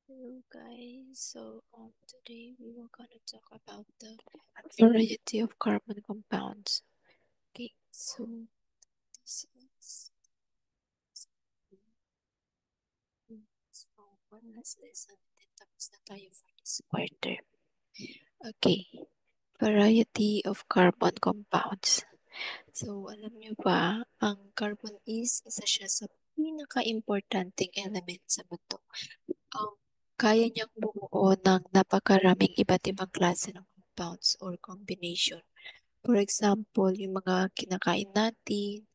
Hello guys, today we were gonna talk about the variety of carbon compounds. Okay, this is so one last lesson and then tapos na tayo for this quarter. Okay, variety of carbon compounds. So alam nyo ba, ang carbon is isa siya sa pinaka-importanting element sa mundo. Kaya niyang bumuo ng napakaraming iba't ibang klase ng compounds or combination. For example, yung mga kinakain natin,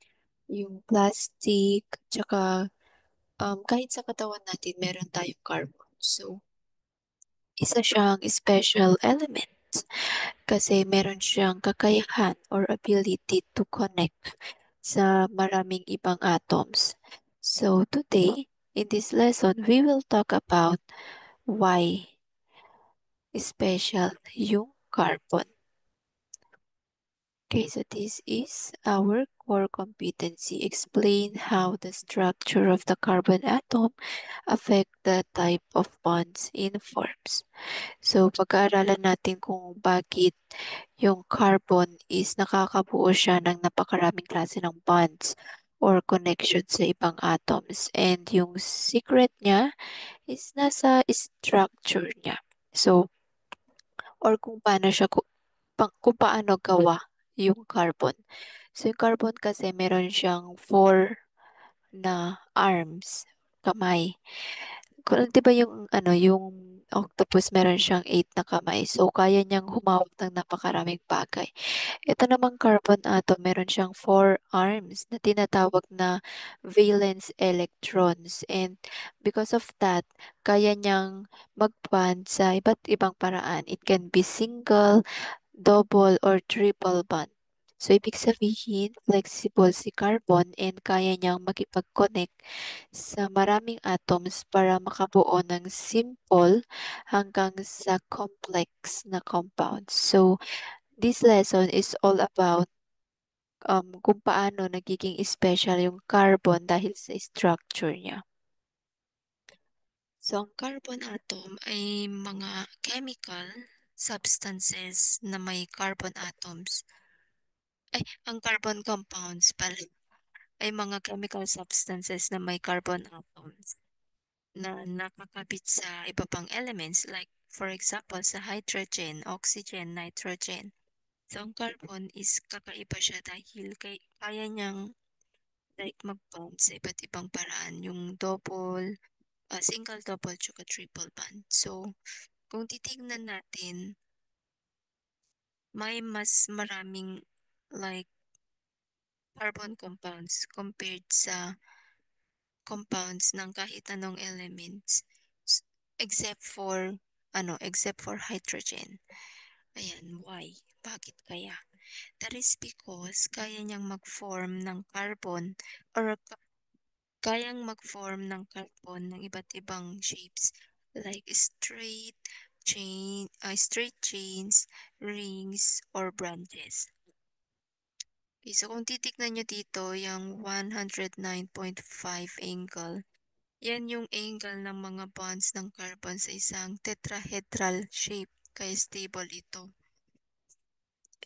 yung plastic, tsaka kahit sa katawan natin meron tayong carbon. So, isa siyang special element kasi meron siyang kakayahan or ability to connect sa maraming ibang atoms. So, today, in this lesson, we will talk about why special yung carbon. Okay, so this is our core competency. Explain how the structure of the carbon atom affect the type of bonds it forms. So, pag-aaralan natin kung bakit yung carbon is nakakabuo siya ng napakaraming klase ng bonds or connection sa ibang atoms. And yung secret niya is nasa structure niya. So, or kung paano siya, kung paano gawa yung carbon. So, yung carbon kasi meron siyang four na arms, kamay. Kung 'di ba yung ano, yung octopus meron siyang eight na kamay. So, kaya niyang humawak ng napakaraming bagay. Ito namang carbon atom, meron siyang four arms na tinatawag na valence electrons. And because of that, kaya niyang mag-bond sa iba't ibang paraan. It can be single, double, or triple bond. So, ibig sabihin, flexible si carbon and kaya niyang makipag-connect sa maraming atoms para makabuo ng simple hanggang sa complex na compounds. So, this lesson is all about kung paano nagiging special yung carbon dahil sa structure niya. So, ang carbon atom ay mga chemical substances na may carbon atoms. Ang carbon compounds pala ay mga chemical substances na may carbon atoms na nakakabit sa iba pang elements like for example sa hydrogen, oxygen, nitrogen. So, ang carbon is kakaiba siya dahil kaya niyang like mag-bond sa iba't ibang paraan. Yung double, single, double, tsaka triple bond. So, kung titignan natin, may mas maraming like carbon compounds compared sa compounds ng kahit anong elements except for hydrogen. Ayan, why? Bakit kaya? That is because kaya niyang mag-form ng carbon or kayang mag-form ng carbon ng iba't ibang shapes like straight chains, rings, or branches. Okay, so kung titignan nyo dito, yung 109.5 angle, yan yung angle ng mga bonds ng carbon sa isang tetrahedral shape, kaya stable ito.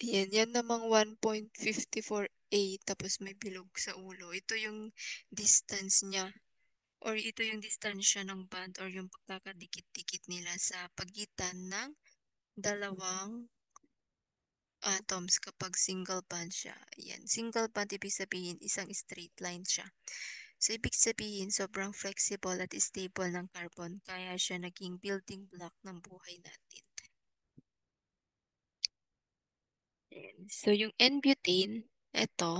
Ayan, yan namang 1.54A tapos may bilog sa ulo. Ito yung distance niya or ito yung distansya ng band or yung pagkakadikit-dikit nila sa pagitan ng dalawang atoms kapag single bond siya. Ayan, single bond ibig sabihin isang straight line siya. So, ibig sabihin sobrang flexible at stable ng carbon kaya siya naging building block ng buhay natin. Ayan. So, yung N-butane, ito,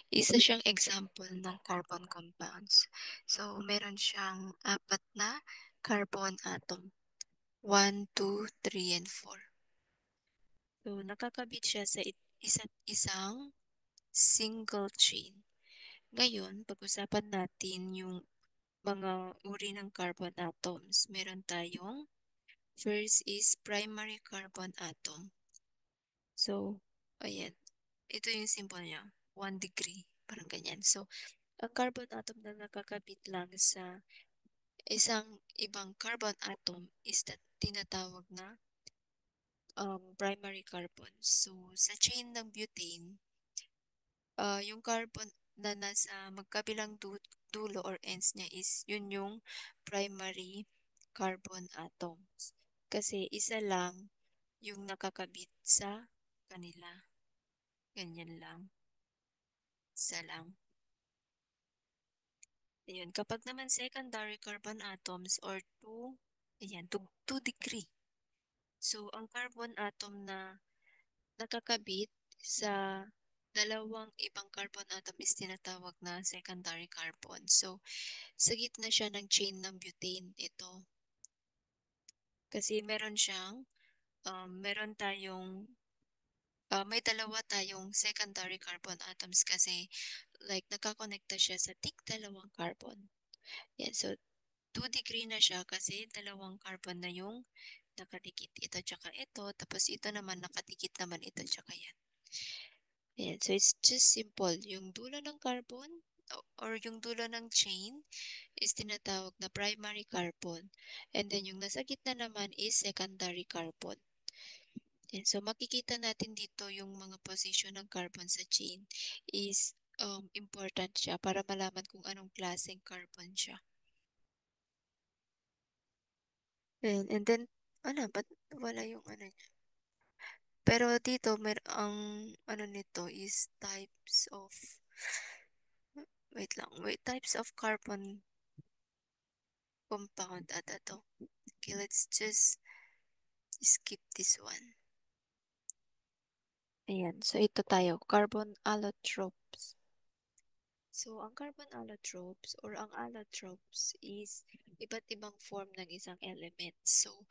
isa siyang example ng carbon compounds. So, meron siyang apat na carbon atom. 1, 2, 3, and 4. So, nakakabit siya sa isa't isang single chain. Ngayon, pag-usapan natin yung mga uri ng carbon atoms. Meron tayong first is primary carbon atom. So, ayan. Ito yung symbol niya. 1 degree. Parang ganyan. So, ang carbon atom na nakakabit lang sa isang ibang carbon atom is tinatawag na primary carbon. So, sa chain ng butane, yung carbon na nasa magkabilang dulo or ends niya is yun yung primary carbon atoms. Kasi isa lang yung nakakabit sa kanila. Ganyan lang. Isa lang. Ayun. Kapag naman secondary carbon atoms or 2, ayan, 2 degree. So, ang carbon atom na nakakabit sa dalawang ibang carbon atom is tinatawag na secondary carbon. So, sa gitna siya ng chain ng butane ito. Kasi meron tayong, may dalawa tayong secondary carbon atoms kasi like nakakonekta siya sa dalawang carbon. Yan, so 2 degree na siya kasi dalawang carbon na yung nakadikit ito tsaka ito. Tapos ito naman nakadikit naman ito tsaka yan. Ayan, so it's just simple. Yung dulo ng carbon or yung dulo ng chain is tinatawag na primary carbon. And then yung nasa gitna naman is secondary carbon. Ayan, so makikita natin dito yung mga position ng carbon sa chain is important siya para malaman kung anong klaseng carbon siya. And then, ba't wala yung ano niya? Pero dito, ang ano nito is types of carbon compound at ito. Okay, let's just skip this one. Ayan, so ito tayo, carbon allotropes. So, ang carbon allotropes or ang allotropes is iba't ibang form ng isang element. So,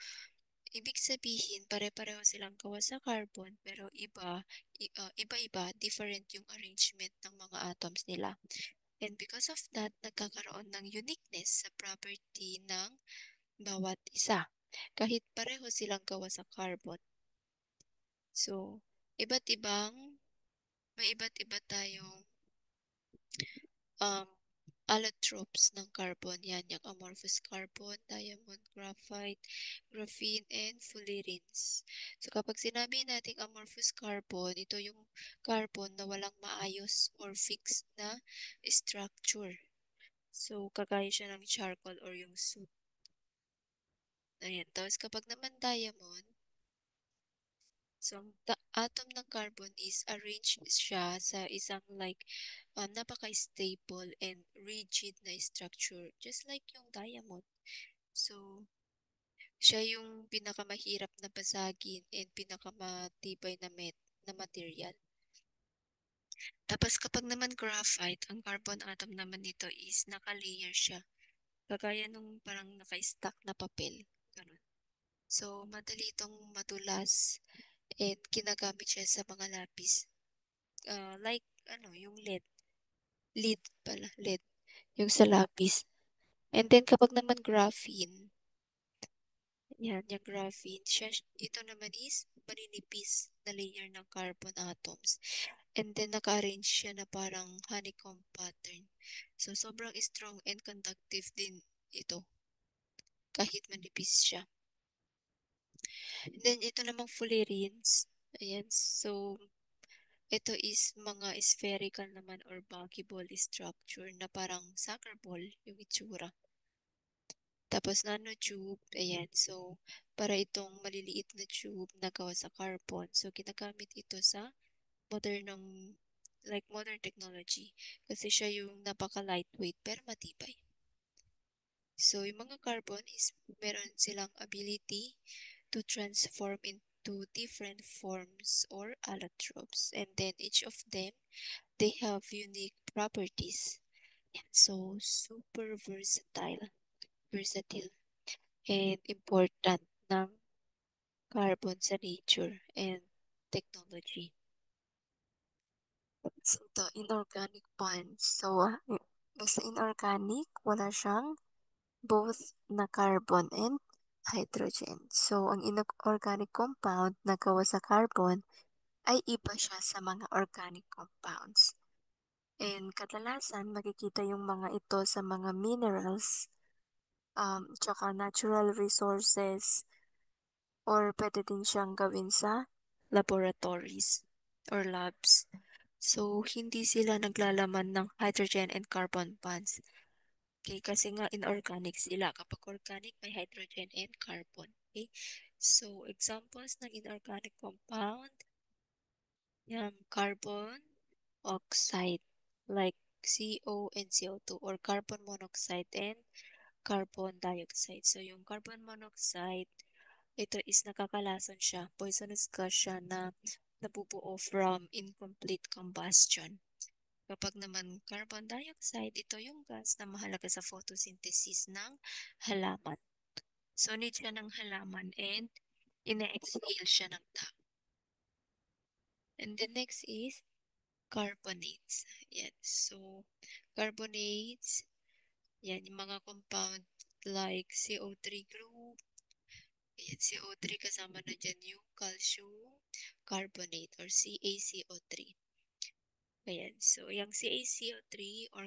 ibig sabihin, pare-pareho silang gawa sa carbon pero iba-iba, different yung arrangement ng mga atoms nila. And because of that, nagkakaroon ng uniqueness sa property ng bawat isa. Kahit pareho silang gawa sa carbon. So, iba't ibang, may iba't iba tayong um, allotropes ng carbon. Yan, yung amorphous carbon, diamond, graphite, graphene, and fullerenes. So, kapag sinabi nating amorphous carbon, ito yung carbon na walang maayos or fixed na structure. So, kagaya siya ng charcoal or yung soot. Ayan. Tapos, kapag naman diamond, so, ang atom ng carbon is arranged siya sa isang like napaka-stable and rigid na structure, just like yung diamond. So, siya yung pinakamahirap na basagin and pinakamatibay na material. Tapos kapag naman graphite, ang carbon atom naman nito is naka-layer siya. Kagaya nung parang naka-stack na papel. Ganun. So, madali itong madulas and ginagamit siya sa mga lapis. Like, yung lead. Lead pala, lead. Yung sa lapis. And then, kapag naman graphene, yan, yung graphene, ito naman is maninipis na layer ng carbon atoms. And then, naka-arrange siya na parang honeycomb pattern. So, sobrang strong and conductive din ito. Kahit manipis siya. And then, ito namang fullerenes. Ayan, so, ito is mga spherical naman or baggy ball structure na parang soccer ball yung itsura. Tapos nanotube, ayan. So, para itong maliliit na tube na gawa sa carbon. So, ginagamit ito sa modern technology. Kasi siya yung napaka-lightweight pero matibay. So, yung mga carbon is meron silang ability to transform into different forms or allotropes. And then each of them, they have unique properties. And so, super versatile and important ng carbon sa nature and technology. So, the inorganic bonds. So, basta inorganic, wala siyang both na carbon and hydrogen. So, ang inorganic compound na gawa sa carbon ay iba siya sa mga organic compounds. And kadalasan, makikita yung mga ito sa mga minerals tsaka natural resources, or pwede din siyang gawin sa laboratories or labs. So, hindi sila naglalaman ng hydrogen and carbon bonds. Okay, kasi nga inorganic sila. Kapag organic, may hydrogen and carbon. Okay? So, examples ng inorganic compound, yung carbon oxide, like CO and CO2, or carbon monoxide and carbon dioxide. So, yung carbon monoxide, ito is nakakalason siya. Poisonous gas siya na nabubuo from incomplete combustion. Kapag naman carbon dioxide, ito yung gas na mahalaga sa photosynthesis ng halaman. So, need siya ng halaman and ina-exhale siya ng tao. And the next is carbonates. Yan. So, carbonates, yan, yung mga compound like CO3 group. Yan, CO3 kasama na dyan yung calcium carbonate or CaCO3. Ayan. So, yung CaCO3 or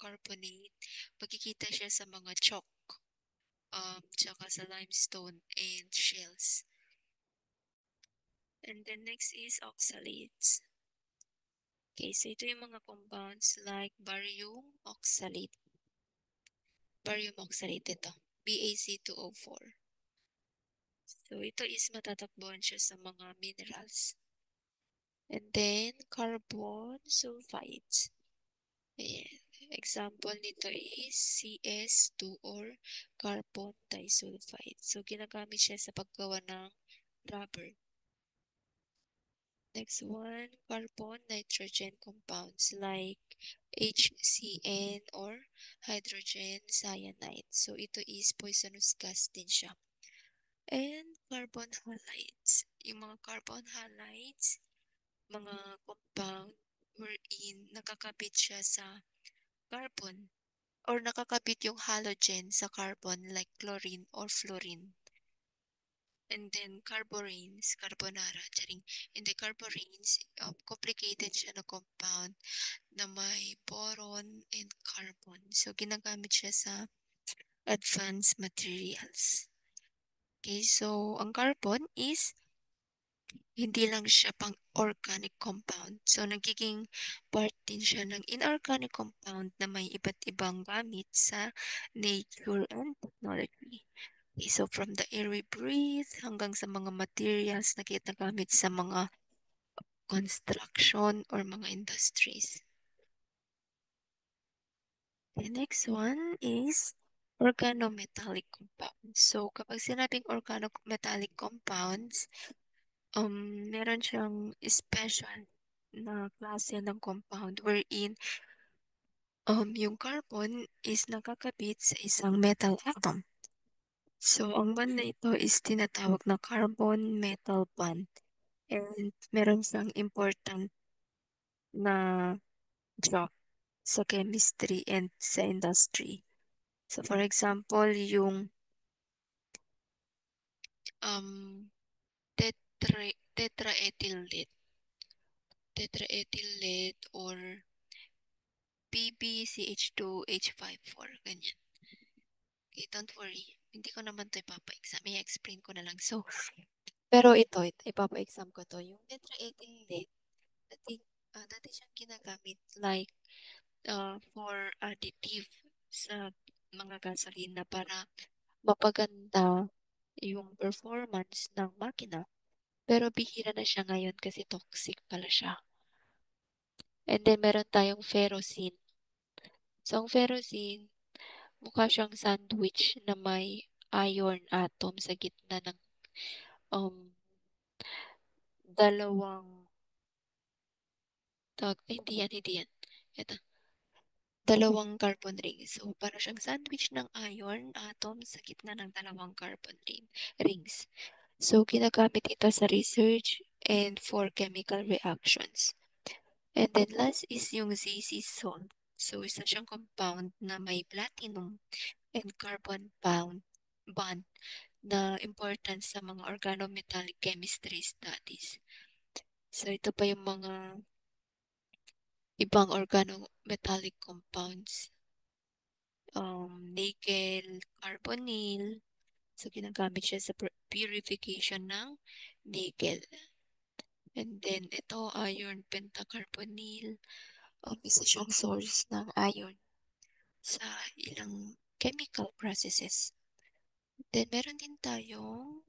carbonate, makikita siya sa mga chalk, tsaka sa limestone and shells. And then next is oxalates. Okay, so ito yung mga compounds like barium oxalate. Barium oxalate ito. BaC2O4. So, ito is matatakbuhan siya sa mga minerals. And then, carbon sulfides. Ayan. Example nito is CS2 or carbon disulfide. So, ginagamit siya sa paggawa ng rubber. Next one, carbon nitrogen compounds like HCN or hydrogen cyanide. So, ito is poisonous gas din siya. And carbon halides. Yung mga carbon halides, mga compound wherein nakakabit siya sa carbon or nakakabit yung halogen sa carbon like chlorine or fluorine. And then carborane, carbonara, charing. In the carboranes, complicated siya na compound na may boron and carbon. So, ginagamit siya sa advanced materials. Okay, so ang carbon is hindi lang siya pang organic compound. So, nagiging part din siya ng inorganic compound na may iba't ibang gamit sa nature and technology. Okay, so, from the air we breathe hanggang sa mga materials na ginagamit sa mga construction or mga industries. The next one is organometallic compounds. So, kapag sinabing organometallic compounds, meron siyang special na klase ng compound wherein yung carbon is nakakabit sa isang metal atom. So, ang bond na ito is tinatawag na carbon-metal bond. And meron siyang important na job sa chemistry and sa industry. So, for example, yung um, tetraethyl lead, tetraethyl lead or PbCH2H54, ganyan. Okay, don't worry. Hindi ko naman ito ipapa-exam. I-explain ko na lang. So, pero ito ipapa-exam ko to. Yung tetraethyl lead, dati siyang ginagamit like for additive sa mga gasolina para mapaganda yung performance ng makina. Pero bihira na siya ngayon kasi toxic pala siya. And then meron tayong ferrocene. So, ang ferrocene, mukha siyang sandwich na may iron atom sa gitna ng um, dalawang hindi yan. Ito, dalawang carbon ring. So, para siyang sandwich ng iron atom sa gitna ng dalawang carbon rings. So, ginagamit ito sa research and for chemical reactions. And then last is yung ZZ salt. So, isa siyang compound na may platinum and carbon bond na important sa mga organometallic chemistry studies. So, ito pa yung mga ibang organometallic compounds. nickel, carbonyl. So, ginagamit siya sa purification ng nickel. And then, ito, iron pentacarbonyl. Isa siyang source ng iron sa ilang chemical processes. Then, meron din tayong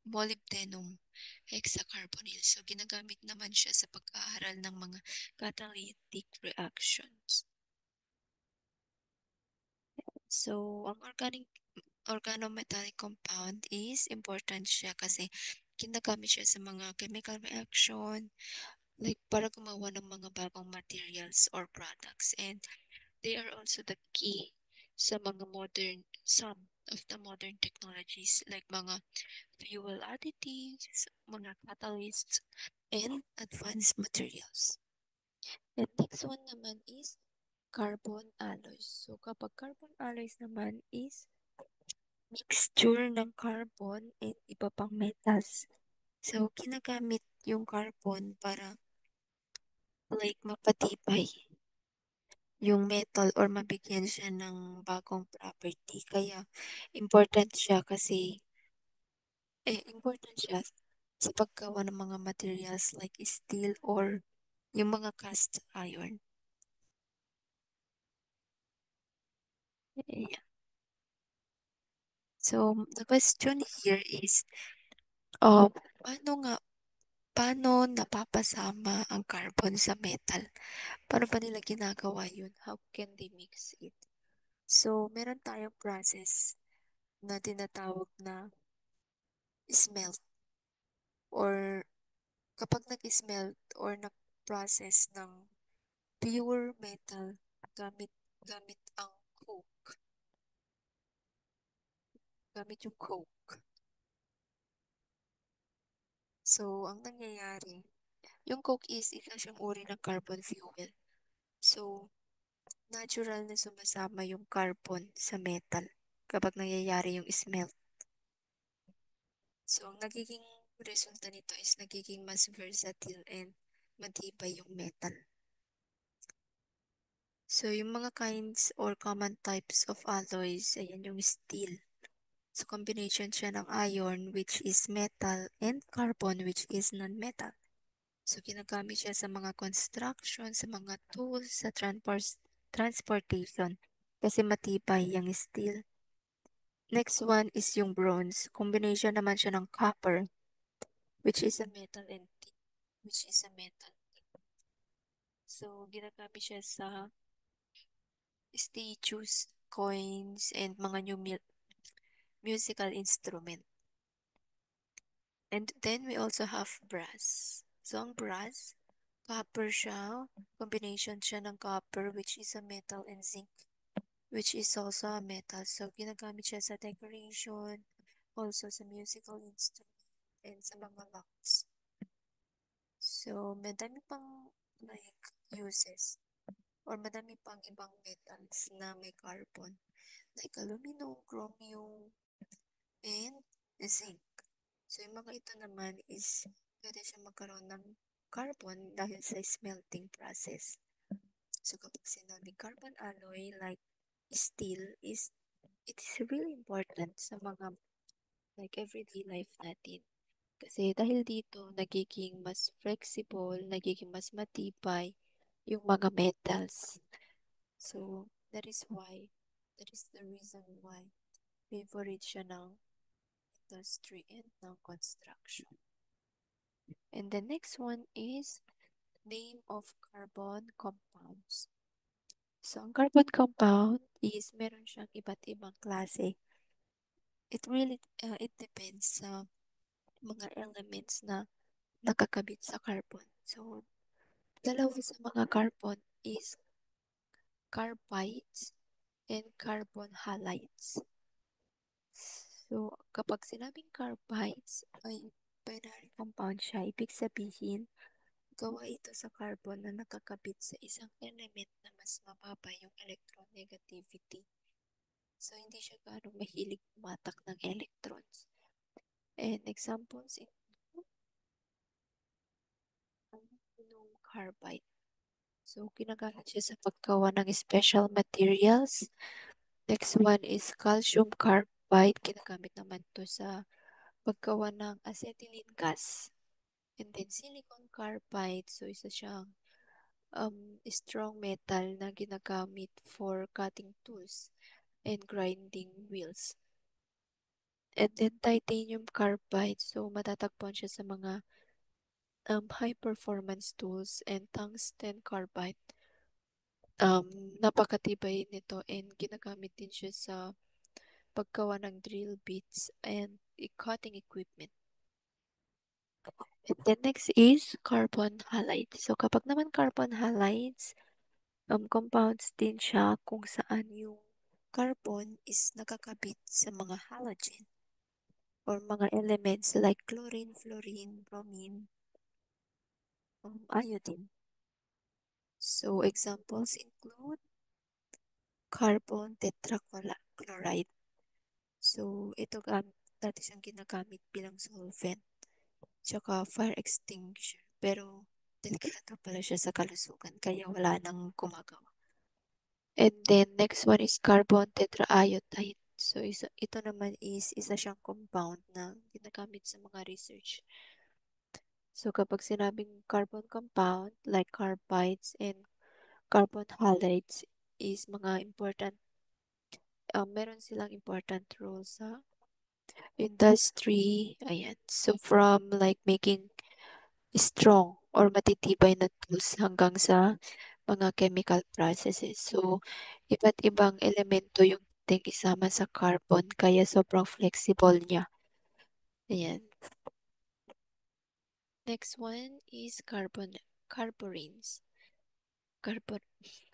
molybdenum hexacarbonyl. So, ginagamit naman siya sa pag-aaral ng mga catalytic reactions. So, ang organometallic compound is important siya kasi ginagamit siya sa mga chemical reaction, like para gumawa ng mga bagong materials or products. And they are also the key sa mga some of the modern technologies like mga fuel additives, mga catalysts, and advanced materials. And next one naman is carbon alloys. So kapag carbon alloys naman is mixture ng carbon and iba pang metals. So ginagamit yung carbon para like mapatibay yung metal or mabigyan siya ng bagong property. Kaya important siya kasi important siya sa paggawa ng mga materials like steel or yung mga cast iron. Yeah. So the question here is, paano nga, paano napapasama ang carbon sa metal? Paano ba nila ginagawa yun? How can they mix it? So, meron tayong process na tinatawag na smelt or kapag nag-smelt or nag-process ng pure metal gamit gamit ang coke, gamit yung coke. So, ang nangyayari, yung coke is isa siyang uri ng carbon fuel. So, natural na sumasama yung carbon sa metal kapag nangyayari yung smelt. So, ang nagiging resulta nito is nagiging mas versatile and matibay yung metal. So, yung mga kinds or common types of alloys, ayan yung steel. So, combination siya ng iron, which is metal, and carbon, which is non-metal. So, ginagamit siya sa mga construction, sa mga tools, sa transportation. Kasi matibay yung steel. Next one is yung bronze. Combination naman siya ng copper, which is a metal, and tin, which is a metal. So, ginagamit siya sa statues, coins, and mga new musical instrument. And then we also have brass. So, ang brass, copper siya. Combination siya ng copper, which is a metal, and zinc, which is also a metal. So, ginagamit siya sa decoration, also sa musical instrument, and sa mga locks. So, madami pang like uses or madami pang ibang metals na may carbon like aluminum, chromium, and zinc. So, yung mga ito naman is pwede siya magkaroon ng carbon dahil sa smelting process. So, kapag sinabi carbon alloy like steel is, it is really important sa mga like everyday life natin. Kasi dahil dito, nagiging mas flexible, nagiging mas matibay yung mga metals. So, that is the reason why favorite siya ng industry and ng construction. And the next one is name of carbon compounds. So, ang carbon compound is meron siyang iba't ibang klase. It depends sa mga elements na nakakabit sa carbon. So, dalawa sa mga carbon is carbides and carbon halides. So, kapag sinabing carbides ay binary compound siya, ibig sabihin, gawa ito sa carbon na nakakabit sa isang element na mas mababa yung electronegativity. So, hindi siya ganong mahilig pumatak ng electrons. And examples include aluminum carbide. So, ginagamit siya sa paggawa ng special materials. Next one is calcium carbide. Ginagamit naman to sa paggawa ng acetylene gas. And then silicon carbide. So, isa siyang strong metal na ginagamit for cutting tools and grinding wheels. And then titanium carbide. So, matatagpuan siya sa mga high performance tools and tungsten carbide. Um, Napakatibay nito and ginagamit din siya sa paggawa ng drill bits and cutting equipment. And then next is carbon halides. So kapag naman carbon halides, compounds din siya kung saan yung carbon is nakakabit sa mga halogen or mga elements like chlorine, fluorine, bromine, iodine. So examples include carbon tetrachloride. So ito dati siyang ginagamit bilang solvent tsaka fire extinguisher. Pero delikado pala siya sa kalusugan kaya wala nang gumagawa. And then next one is carbon tetraiodide. So ito naman is isa siyang compound na ginagamit sa mga research. So kapag sinabing carbon compound like carbides and carbon halides is mga important, meron silang important role sa industry. Ayan. So from like making strong or matitibay na tools hanggang sa mga chemical processes. So, iba't ibang elemento yung pwedeng isama sa carbon kaya sobrang flexible niya. Ayan. Next one is carborines. Carbon,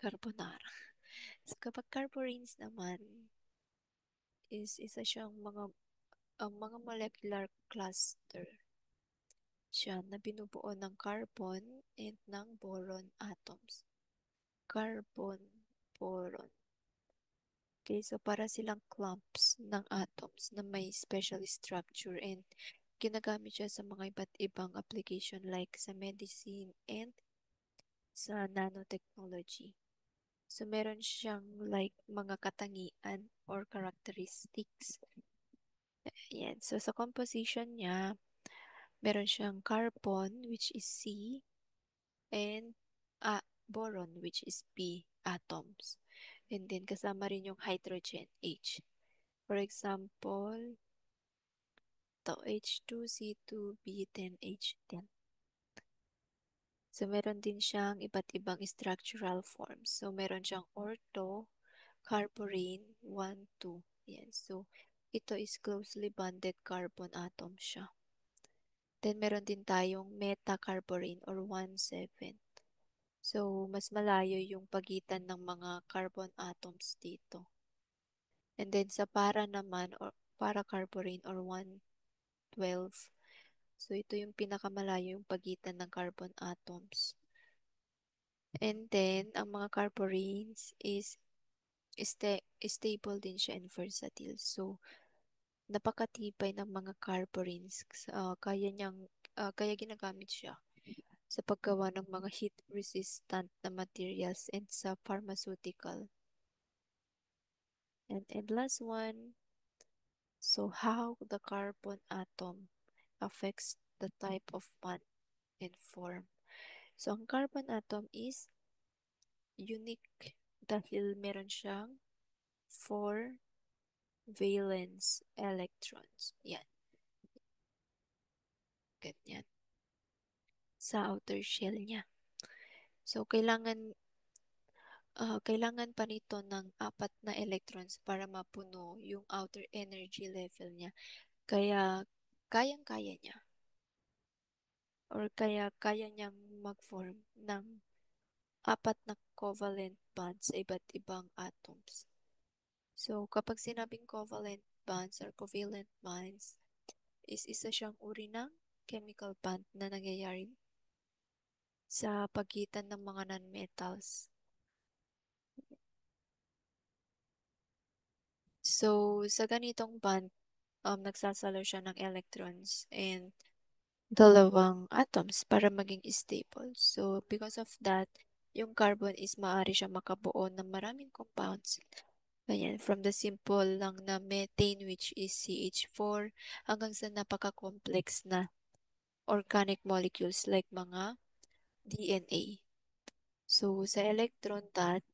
carbonara. So, kapag carborines naman is isa siyang mga molecular cluster siya na binubuo ng carbon and ng boron atoms. Carbon, boron. Okay, so para silang clumps ng atoms na may special structure and ginagamit siya sa mga iba't ibang application like sa medicine and sa nanotechnology. So meron siyang like mga katangian or characteristics. Ayan. So sa composition niya, meron siyang carbon which is C and boron which is P atoms. And then kasama rin yung hydrogen H. For example, to H2C2B10H10. So, meron din siyang iba't ibang structural forms. So, meron siyang ortho, carborane, 1, 2. Yan. So, ito is closely bonded carbon atom siya. Then, meron din tayong metacarborane or 1, 7. So, mas malayo yung pagitan ng mga carbon atoms dito. And then, sa para naman or para carborane or 1, 12. So, ito yung pinakamalayo yung pagitan ng carbon atoms. And then, ang mga carborines is stable din siya and versatile. So, napakatibay ng mga carborines. Kaya ginagamit siya sa paggawa ng mga heat-resistant na materials and sa pharmaceutical. And last one, so how the carbon atom affects the type of bond and form. So, ang carbon atom is unique dahil meron siyang 4 valence electrons. Yan, ganyan. Sa outer shell niya. So, kailangan pa nito ng 4 na electrons para mapuno yung outer energy level niya. Kaya, kayang-kaya niya or kaya niyang mag-form ng 4 na covalent bonds sa iba't ibang atoms. So, kapag sinabing covalent bonds or covalent bonds, is isa siyang uri ng chemical bond na nangyayari sa pagitan ng mga nonmetals. So, sa ganitong bond, nagsasalo siya ng electrons and dalawang atoms para maging stable. So, because of that, yung carbon is maaari siya makabuo ng maraming compounds. Ganyan, from the simple lang na methane which is CH4 hanggang sa napaka-complex na organic molecules like mga DNA. So, sa electron dot,